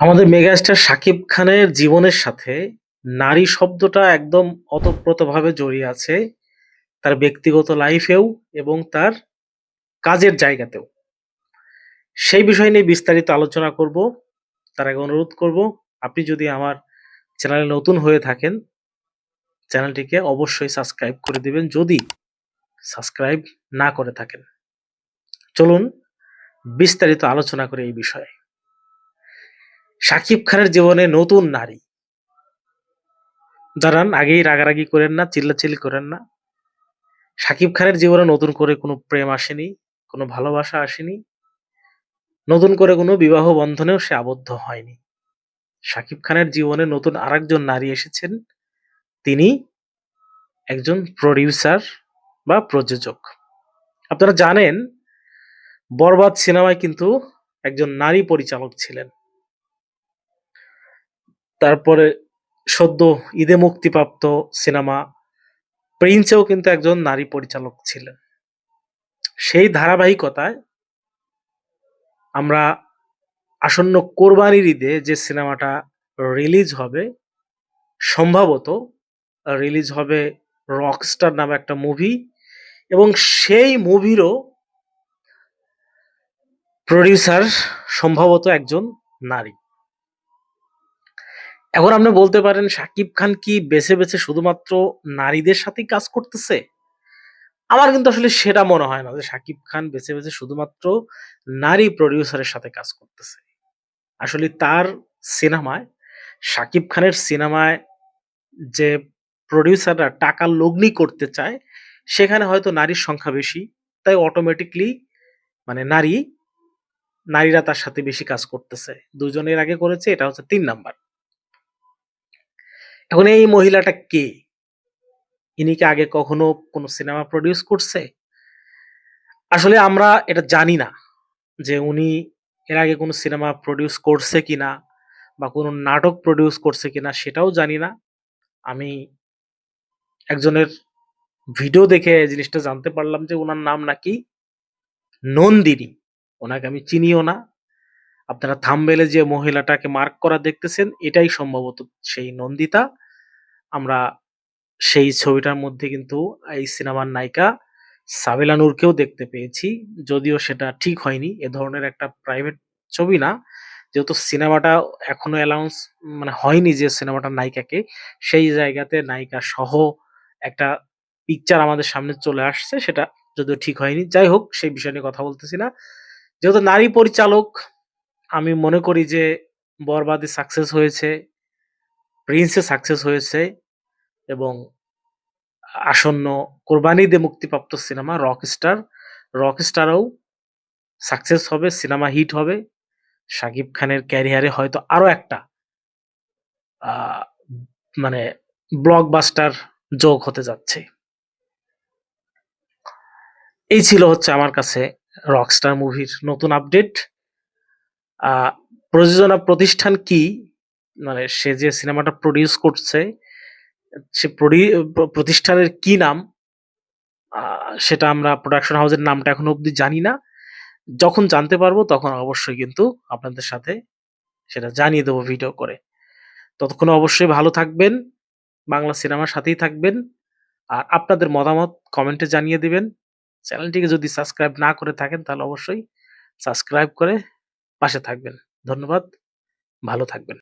আমাদের মেগাস্টার শাকিব খানের জীবনের সাথে নারী শব্দটা একদম ওতপ্রোতভাবে জড়িয়ে আছে। তার ব্যক্তিগত লাইফেও এবং তার কাজের জায়গাতেও। সেই বিষয় নিয়ে বিস্তারিত আলোচনা করব। তার আগে অনুরোধ করব, আপনি যদি আমার চ্যানেলে নতুন হয়ে থাকেন, চ্যানেলটিকে অবশ্যই সাবস্ক্রাইব করে দিবেন যদি সাবস্ক্রাইব না করে থাকেন। চলুন বিস্তারিত আলোচনা করি এই বিষয়ে। শাকিব খানের জীবনে নতুন নারী। দাঁড়ান, আগেই রাগারাগি করেন না, চিল্লাচিল্লি করেন না। শাকিব খানের জীবনে নতুন করে কোনো প্রেম আসেনি, কোনো ভালোবাসা আসেনি, নতুন করে কোনো বিবাহ বন্ধনেও সে আবদ্ধ হয়নি। শাকিব খানের জীবনে নতুন আরেকজন নারী এসেছেন। তিনি একজন প্রোডিউসার বা প্রযোজক। আপনারা জানেন, বরবাদ সিনেমায় কিন্তু একজন নারী পরিচালক ছিলেন। তারপরে সদ্য ঈদে মুক্তিপ্রাপ্ত সিনেমা প্রিন্সেও কিন্তু একজন নারী পরিচালক ছিলেন। সেই ধারাবাহিকতায় আমরা আসন্ন কোরবানির ঈদে যে সিনেমাটা রিলিজ হবে, সম্ভবত রিলিজ হবে রকস্টার নামে একটা মুভি, এবং সেই মুভিরও প্রডিউসার সম্ভবত একজন নারী। এখন আপনি বলতে পারেন, শাকিব খান কি বেছে বেছে শুধুমাত্র নারীদের সাথেই কাজ করতেছে? আমার কিন্তু আসলে সেটা মনে হয় না যে শাকিব খান বেছে বেছে শুধুমাত্র নারী প্রডিউসারের সাথে কাজ করতেছে। আসলে তার সিনেমায়, শাকিব খানের সিনেমায় যে প্রোডিউসাররা টাকা লগ্নি করতে চায়, সেখানে হয়তো নারীর সংখ্যা বেশি। তাই অটোমেটিকলি মানে নারীরা তার সাথে বেশি কাজ করতেছে। ২ জন এর আগে করেছে, এটা হচ্ছে ৩ নাম্বার। এখন এই মহিলাটা কে? ইনি কি আগে কখনো কোনো সিনেমা প্রডিউস করছে? আসলে আমরা এটা জানি না যে উনি এর আগে কোনো সিনেমা প্রডিউস করছে কিনা বা কোনো নাটক প্রডিউস করছে কিনা, সেটাও জানি না। আমি একজনের ভিডিও দেখে এই জিনিসটা জানতে পারলাম যে উনার নাম নাকি নন্দিনী। উনাকে আমি চিনিও না। আপনারা থাম্বনেইলে যে মহিলাটাকে মার্ক করা দেখতেছেন, এটাই সম্ভবত সেই নন্দিতা। আমরা সেই ছবিটার মধ্যে কিন্তু এই সিনেমার নায়িকা সাবিলা নূরকেও দেখতে পেয়েছি। যদিও সেটা ঠিক হয়নি। এ ধরনের একটা প্রাইভেট ছবি না। যেহেতু সিনেমাটা এখনো অ্যানাউন্স মানে হয়নি যে সিনেমাটার নায়িকাকে, সেই জায়গাতে নায়িকা সহ একটা পিকচার আমাদের সামনে চলে আসছে। সেটা যদিও ঠিক হয়নি। যাই হোক, সেই বিষয় নিয়ে কথা বলতেছি না। যেহেতু নারী পরিচালক, আমি মনে করি যে বরবাদে সাকসেস হয়েছে, প্রিন্সে সাকসেস হয়েছে, এবং আসন্ন কোরবানি ঈদে মুক্তিপ্রাপ্ত সিনেমা রকস্টারও সাকসেস হবে, সিনেমা হিট হবে। শাকিব খানের ক্যারিয়ারে হয়তো আরো একটা আ মানে ব্লকবাস্টার যোগ হতে যাচ্ছে। এই ছিল হচ্ছে আমার কাছে রকস্টার মুভির নতুন আপডেট। আ প্রযোজনা প্রতিষ্ঠান কি? মানে সে যে সিনেমাটা প্রডিউস করছে, সে প্রতিষ্ঠানের কি নাম? আ সেটা আমরা প্রোডাকশন হাউসের নামটা এখনো অব্দি জানি না। যখন জানতে পারবো তখন অবশ্যই কিন্তু আপনাদের সাথে সেটা জানিয়ে দেব ভিডিও করে। ততক্ষণে অবশ্যই ভালো থাকবেন, বাংলা সিনেমার সাথেই থাকবেন। আর আপনাদের মতামত কমেন্টে জানিয়ে দিবেন। চ্যানেলটিকে যদি সাবস্ক্রাইব না করে থাকেন তাহলে অবশ্যই সাবস্ক্রাইব করে পাশে থাকবেন। ধন্যবাদ, ভালো থাকবেন।